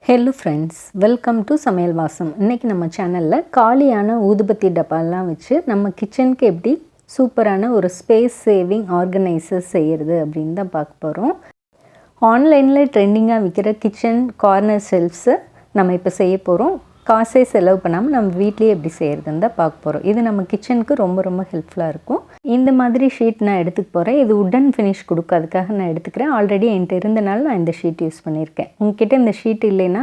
Hello friends, welcome to சமையல் வாசம். இன்றைக்கி நம்ம சேனலில் காலியான ஊதுபத்தி டப்பாலாம் வச்சு நம்ம கிச்சனுக்கு எப்படி சூப்பரான ஒரு ஸ்பேஸ் சேவிங் ஆர்கனைசர் செய்கிறது அப்படின்னு தான் பார்க்க போகிறோம். ஆன்லைனில் ட்ரெண்டிங்காக விற்கிற கிச்சன் கார்னர் ஷெல்ஃப்ஸை நம்ம இப்போ செய்ய போகிறோம். காசே செலவு பண்ணாமல் நம்ம வீட்லேயே எப்படி செய்கிறதுன்னு தான் பார்க்க போகிறோம். இது நம்ம கிச்சனுக்கு ரொம்ப ரொம்ப ஹெல்ப்ஃபுல்லாக இருக்கும். இந்த மாதிரி ஷீட் நான் எடுத்துக்க போகிறேன். இது உட்டன் ஃபினிஷ் அதுக்காக நான் எடுத்துக்கிறேன். ஆல்ரெடி என்கிட்ட இருந்தனால நான் இந்த ஷீட் யூஸ் பண்ணியிருக்கேன். உங்ககிட்ட இந்த ஷீட் இல்லைன்னா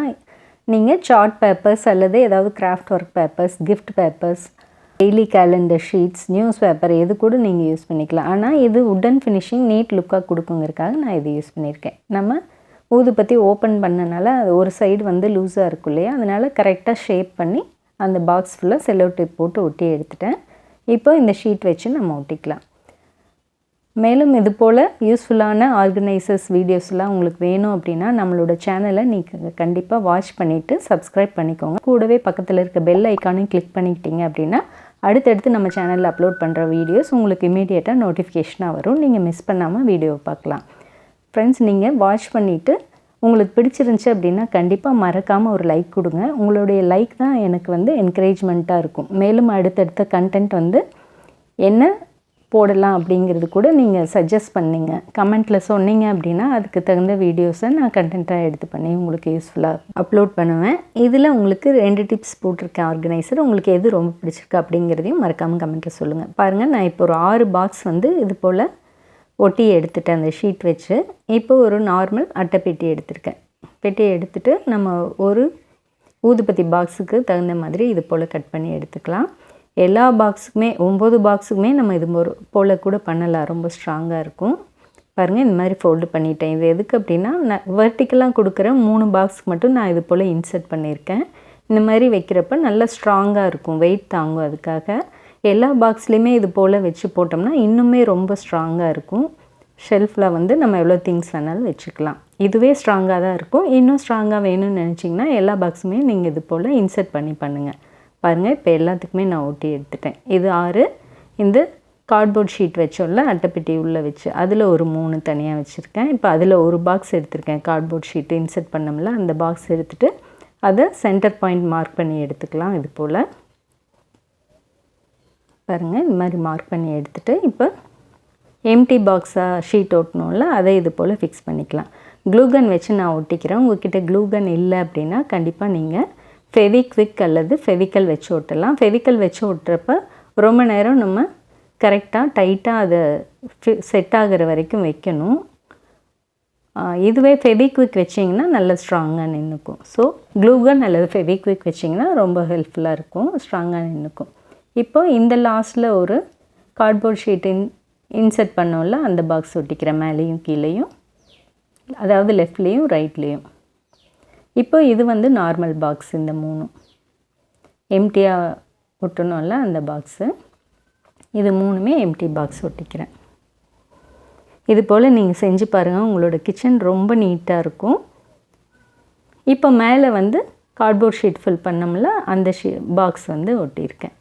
நீங்கள் சார்ட் பேப்பர்ஸ் அல்லது ஏதாவது craft work papers, gift papers, daily calendar sheets, news paper எது கூட நீங்கள் யூஸ் பண்ணிக்கலாம். ஆனால் இது உட்டன் ஃபினிஷிங் நீட் லுக்காக கொடுக்குங்கிறதுக்காக நான் இது யூஸ் பண்ணியிருக்கேன். நம்ம ஊதுபத்தி ஓப்பன் பண்ணனால அது ஒரு சைடு வந்து லூஸாக இருக்கும் இல்லையா, அதனால் கரெக்டாக ஷேப் பண்ணி அந்த பாக்ஸ் ஃபுல்லாக செல்லோ டேப் போட்டு ஒட்டி எடுத்துட்டேன். இப்போ இந்த ஷீட் வச்சு நம்ம ஒட்டிக்கலாம். மேலும் இது போல் யூஸ்ஃபுல்லான ஆர்கனைசர்ஸ் வீடியோஸ்லாம் உங்களுக்கு வேணும் அப்படின்னா நம்மளோட சேனலை நீங்கள் கண்டிப்பாக வாட்ச் பண்ணிவிட்டு சப்ஸ்கிரைப் பண்ணிக்கோங்க. கூடவே பக்கத்தில் இருக்க பெல் ஐக்கானையும் கிளிக் பண்ணிக்கிட்டீங்க அப்படின்னா அடுத்தடுத்து நம்ம சேனலில் அப்லோட் பண்ணுற வீடியோஸ் உங்களுக்கு இமீடியட்டாக நோட்டிஃபிகேஷனாக வரும். நீங்கள் மிஸ் பண்ணாமல் வீடியோவை பார்க்கலாம். ஃப்ரெண்ட்ஸ், நீங்கள் வாட்ச் பண்ணிவிட்டு உங்களுக்கு பிடிச்சிருந்துச்சி அப்படின்னா கண்டிப்பாக மறக்காமல் ஒரு லைக் கொடுங்க. உங்களுடைய லைக் தான் எனக்கு வந்து என்கரேஜ்மெண்ட்டாக இருக்கும். மேலும் அடுத்தடுத்த கண்டென்ட் வந்து என்ன போடலாம் அப்படிங்கிறது கூட நீங்கள் சஜஸ்ட் பண்ணிங்க, கமெண்ட்டில் சொன்னீங்க அப்படின்னா அதுக்கு தகுந்த வீடியோஸை நான் கண்டென்ட்டாக எடுத்து பண்ணி உங்களுக்கு யூஸ்ஃபுல்லாக அப்லோட் பண்ணுவேன். இதில் உங்களுக்கு 2 டிப்ஸ் போட்டிருக்கேன் ஆர்கனைசர். உங்களுக்கு எது ரொம்ப பிடிச்சிருக்கு அப்படிங்கிறதையும் மறக்காமல் கமெண்ட்டில் சொல்லுங்கள். பாருங்கள், நான் இப்போ ஒரு 6 பாக்ஸ் வந்து இது போல் ஒட்டி எடுத்துட்டேன் அந்த ஷீட் வச்சு. இப்போ ஒரு நார்மல் அட்டைப்பெட்டி எடுத்திருக்கேன். பெட்டியை எடுத்துகிட்டு நம்ம ஒரு ஊதுபத்தி பாக்ஸுக்கு தகுந்த மாதிரி இது போல் கட் பண்ணி எடுத்துக்கலாம். எல்லா பாக்ஸுக்குமே 9 பாக்ஸுக்குமே நம்ம இது போல் கூட பண்ணலாம், ரொம்ப ஸ்ட்ராங்காக இருக்கும். பாருங்கள், இந்த மாதிரி ஃபோல்டு பண்ணிட்டேன். இது எதுக்கு அப்படின்னா நான் வெர்டிக்கலாக கொடுக்குற 3 பாக்ஸுக்கு மட்டும் நான் இது போல் இன்சர்ட் பண்ணியிருக்கேன். இந்த மாதிரி வைக்கிறப்ப நல்லா ஸ்ட்ராங்காக இருக்கும், வெயிட் தாங்கும். அதுக்காக எல்லா பாக்ஸ்லேயுமே இது போல் வச்சு போட்டோம்னா இன்னுமே ரொம்ப ஸ்ட்ராங்காக இருக்கும். ஷெல்ஃபில் வந்து நம்ம எவ்வளோ திங்ஸ் வேணாலும் வச்சுக்கலாம். இதுவே ஸ்ட்ராங்காக தான் இருக்கும். இன்னும் ஸ்ட்ராங்காக வேணும்னு நினச்சிங்கன்னா எல்லா பாக்ஸுமே நீங்கள் இது போல் இன்சர்ட் பண்ணி பண்ணுங்கள். பாருங்கள், இப்போ எல்லாத்துக்குமே நான் ஒட்டி எடுத்துட்டேன். இது 6. இந்த கார்ட்போர்ட் ஷீட் வச்சோம்ல அட்டைப்பெட்டி உள்ளே வச்சு, அதில் ஒரு 3 தனியாக வச்சுருக்கேன். இப்போ அதில் ஒரு பாக்ஸ் எடுத்திருக்கேன். கார்ட்போர்ட் ஷீட்டு இன்சர்ட் பண்ணோம்ல அந்த பாக்ஸ் எடுத்துகிட்டு அதை சென்டர் பாயிண்ட் மார்க் பண்ணி எடுத்துக்கலாம். இது போல் பாருங்கள், இந்த மாதிரி மார்க் பண்ணி எடுத்துகிட்டு இப்போ எம்டி பாக்ஸாக ஷீட் ஒட்டணும்ல அதை இது போல் ஃபிக்ஸ் பண்ணிக்கலாம். க்ளூகன் வச்சு நான் ஒட்டிக்கிறேன். உங்கள்கிட்ட க்ளூகன் இல்லை அப்படின்னா கண்டிப்பாக நீங்கள் ஃபெவிக்விக் அல்லது ஃபெவிக்கல் வச்சு ஒட்டலாம். ஃபெவிக்கல் வச்சு ஒட்டுறப்ப ரொம்ப நேரம் நம்ம கரெக்டாக டைட்டாக அதை செட் ஆகிற வரைக்கும் வைக்கணும். இதுவே ஃபெவிக்விக் வச்சிங்கன்னா நல்லா ஸ்ட்ராங்காக நின்றுக்கும். ஸோ க்ளூகன் அல்லது ஃபெவிக்விக் வச்சிங்கன்னா ரொம்ப ஹெல்ப்ஃபுல்லாக இருக்கும், ஸ்ட்ராங்காக நின்றுக்கும். இப்போ இந்த லாஸ்ட்டில் ஒரு கார்ட்போர்ட் ஷீட் இன்சர்ட் பண்ணோம்ல அந்த பாக்ஸ் ஒட்டிக்கிற மேலேயும் கீழேயும், அதாவது லெஃப்ட்லேயும் ரைட்லேயும். இப்போ இது வந்து நார்மல் பாக்ஸ். இந்த 3 எம்டியாக ஒட்டணும்ல அந்த பாக்ஸு, இது 3மே எம்டி பாக்ஸ் ஒட்டிக்கிறேன். இது போல் நீங்கள் செஞ்சு பாருங்கள், உங்களோட கிச்சன் ரொம்ப நீட்டாக இருக்கும். இப்போ மேலே வந்து கார்ட்போர்ட் ஷீட் ஃபில் பண்ணோம்ல அந்த பாக்ஸ் வந்து ஒட்டியிருக்கேன்.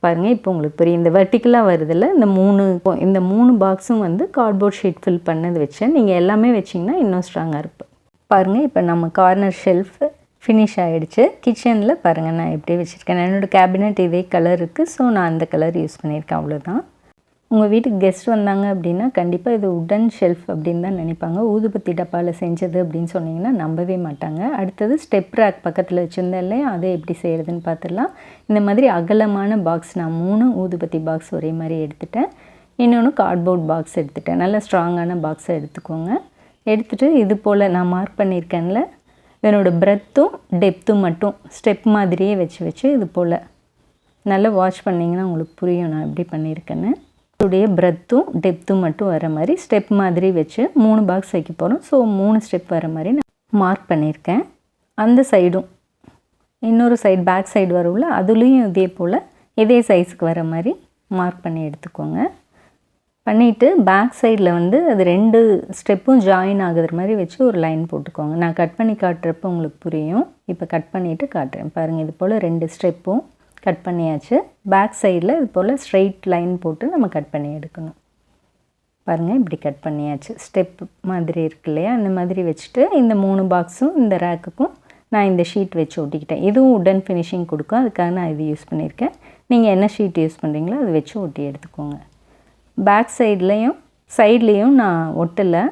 பாருங்கள், இப்போ உங்களுக்கு புரியும். இந்த வெர்டிக்கலாக வருதில்ல, இந்த 3 பாக்ஸும் வந்து கார்ட்போர்ட் ஷீட் ஃபில் பண்ணது வச்சேன். நீங்கள் எல்லாமே வச்சிங்கன்னா இன்னும் ஸ்ட்ராங்காக இருப்பேன். பாருங்கள், இப்போ நம்ம கார்னர் ஷெல்ஃப் ஃபினிஷ் ஆகிடுச்சு. கிச்சனில் பாருங்கள் நான் எப்படி வச்சுருக்கேன். என்னோடய கேபினெட் இதே கலர் இருக்குது. ஸோ நான் அந்த கலர் யூஸ் பண்ணியிருக்கேன், அவ்வளோதான். உங்கள் வீட்டுக்கு கெஸ்ட் வந்தாங்க அப்படின்னா கண்டிப்பாக இது உட்டன் ஷெல்ஃப் அப்படின்னு தான் நினைப்பாங்க. ஊதுபத்தி டப்பாவில் செஞ்சது அப்படின்னு சொன்னிங்கன்னா நம்பவே மாட்டாங்க. அடுத்தது ஸ்டெப் ரேக் பக்கத்தில் வச்சுருந்தேன் இல்லையா, அதை எப்படி செய்கிறதுன்னு பார்த்துடலாம். இந்த மாதிரி அகலமான பாக்ஸ் நான் 3 ஊதுபத்தி பாக்ஸ் ஒரே மாதிரி எடுத்துட்டேன். இன்னொன்று கார்ட்போர்ட் பாக்ஸ் எடுத்துட்டேன். நல்ல ஸ்ட்ராங்கான பாக்ஸை எடுத்துக்கோங்க. எடுத்துகிட்டு இது போல் நான் மார்க் பண்ணியிருக்கேன்ல, இதனோட பிரெத்தும் டெப்த்தும் மட்டும் ஸ்டெப் மாதிரியே வச்சு இது போல் நல்லா வாட்ச் பண்ணிங்கன்னா உங்களுக்கு புரியும் நான் எப்படி பண்ணியிருக்கேன்னு. உடைய பிரெத்தும் டெப்த்தும் மட்டும் வர மாதிரி ஸ்டெப் மாதிரி வச்சு 3 பாக்ஸ் வைக்க போகிறோம். ஸோ 3 ஸ்டெப் வர மாதிரி நான் மார்க் பண்ணியிருக்கேன். அந்த சைடும் இன்னொரு சைடு பேக் சைடு வரும்ல, அதுலேயும் இதே போல் இதே சைஸுக்கு வர மாதிரி மார்க் பண்ணி எடுத்துக்கோங்க. பண்ணிவிட்டு பேக் சைடில் வந்து அது 2 ஸ்டெப்பும் ஜாயின் ஆகுற மாதிரி வச்சு ஒரு லைன் போட்டுக்கோங்க. நான் கட் பண்ணி காட்டுறப்போ உங்களுக்கு புரியும். இப்போ கட் பண்ணிவிட்டு காட்டுறேன் பாருங்கள். இது போல் 2 ஸ்டெப்பும் கட் பண்ணியாச்சு. பேக் சைடில் இது போல் ஸ்ட்ரெயிட் லைன் போட்டு நம்ம கட் பண்ணி எடுக்கணும். பாருங்கள், இப்படி கட் பண்ணியாச்சு. ஸ்டெப் மாதிரி இருக்கு இல்லையா, அந்த மாதிரி வச்சுட்டு இந்த 3 பாக்ஸும் இந்த ரேக்குக்கும் நான் இந்த ஷீட் வச்சு ஒட்டிக்கிட்டேன். இதுவும் உடன் ஃபினிஷிங் கொடுக்கும், அதுக்காக நான் இது யூஸ் பண்ணியிருக்கேன். நீங்கள் என்ன ஷீட் யூஸ் பண்ணுறீங்களோ அதை வச்சு ஒட்டி எடுத்துக்கோங்க. பேக் சைட்லேயும் நான் ஒட்டலை,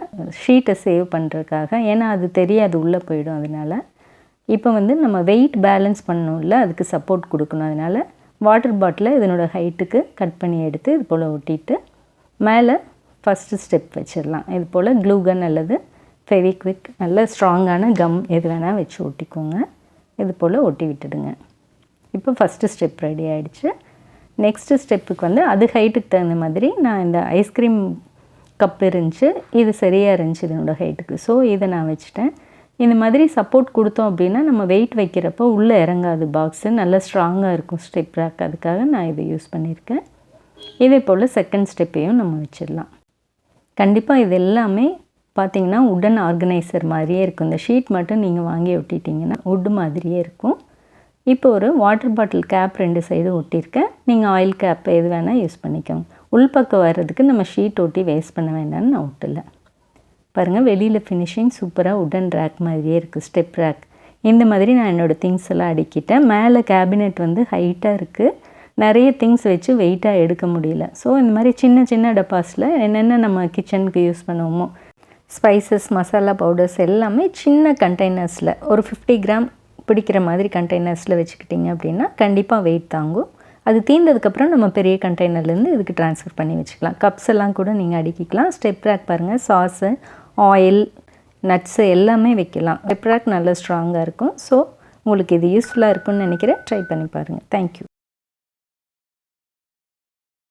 ஷீட்டை சேவ் பண்ணுறதுக்காக. ஏன்னா அது தெரியாது, உள்ளே போயிடும். அதனால் இப்போ நம்ம வெயிட் பேலன்ஸ் பண்ணணும்ல, அதுக்கு சப்போர்ட் கொடுக்கணும். அதனால் வாட்டர் பாட்டிலை இதனோட ஹைட்டுக்கு கட் பண்ணி எடுத்து இது போல் ஒட்டிட்டு மேலே ஃபஸ்ட்டு ஸ்டெப் வச்சிடலாம். இது போல் க்ளூ கன் அல்லது ஃபெவிக்விக், நல்ல ஸ்ட்ராங்கான கம் எது வேணால் வச்சு ஒட்டிக்கோங்க. இது போல் ஒட்டி விட்டுடுங்க. இப்போ ஃபஸ்ட்டு ஸ்டெப் ரெடி ஆகிடுச்சு. நெக்ஸ்ட்டு ஸ்டெப்புக்கு அது ஹைட்டுக்கு தகுந்த மாதிரி நான் இந்த ஐஸ்கிரீம் கப் இருந்துச்சு, இது சரியாக இருந்துச்சு இதனோட ஹைட்டுக்கு. ஸோ இதை நான் வச்சுட்டேன். இந்த மாதிரி சப்போர்ட் கொடுத்தோம் அப்படின்னா நம்ம வெயிட் வைக்கிறப்போ உள்ளே இறங்காது பாக்ஸு, நல்லா ஸ்ட்ராங்காக இருக்கும் ஸ்டெப் ரேக். அதுக்காக நான் இதை யூஸ் பண்ணியிருக்கேன். இதே போல் செகண்ட் ஸ்டெப்பையும் நம்ம வச்சிடலாம். கண்டிப்பாக இது எல்லாமே பார்த்திங்கன்னா உடன் ஆர்கனைசர் மாதிரியே இருக்கும். இந்த ஷீட் மட்டும் நீங்கள் வாங்கி ஒட்டிட்டிங்கன்னா உட்டு மாதிரியே இருக்கும். இப்போ ஒரு வாட்டர் பாட்டில் கேப் 2 சைடு ஒட்டியிருக்கேன். நீங்கள் ஆயில் கேப் எது வேணால் யூஸ் பண்ணிக்கோங்க. உள்பக்கம் வர்றதுக்கு நம்ம ஷீட் ஒட்டி வேஸ்ட் பண்ண வேண்டாம்னு நான் ஒட்டலை. பாருங்கள், வெளியில் ஃபினிஷிங் சூப்பராக உடன் ரேக் மாதிரியே இருக்குது, ஸ்டெப் ரேக். இந்த மாதிரி நான் என்னோடய திங்ஸ் எல்லாம் அடுக்கிட்டேன். மேலே கேபினெட் ஹைட்டாக இருக்குது, நிறைய திங்ஸ் வச்சு வெயிட்டாக எடுக்க முடியல. ஸோ இந்த மாதிரி சின்ன சின்ன டப்பாஸில் என்னென்ன நம்ம கிச்சனுக்கு யூஸ் பண்ணுவோமோ, ஸ்பைசஸ், மசாலா பவுடர்ஸ் எல்லாமே சின்ன கண்டெய்னர்ஸில் ஒரு 50 கிராம் பிடிக்கிற மாதிரி கண்டெய்னர்ஸில் வச்சுக்கிட்டிங்க அப்படின்னா கண்டிப்பாக வெயிட் தாங்கும். அது தீர்ந்ததுக்கப்புறம் நம்ம பெரிய கண்டெய்னர்லேருந்து இதுக்கு ட்ரான்ஸ்ஃபர் பண்ணி வச்சுக்கலாம். கப்ஸ் எல்லாம் கூட நீங்கள் அடுக்கிக்கலாம். ஸ்டெப் ரேக் பாருங்கள், சாஸு, ஆயில், நட்ஸு எல்லாமே வைக்கலாம். ஸ்டெப் ரேக் நல்லா ஸ்ட்ராங்காக இருக்கும். ஸோ உங்களுக்கு இது யூஸ்ஃபுல்லாக இருக்கும்னு நினைக்கிறேன். ட்ரை பண்ணி பாருங்கள். தேங்க்யூ.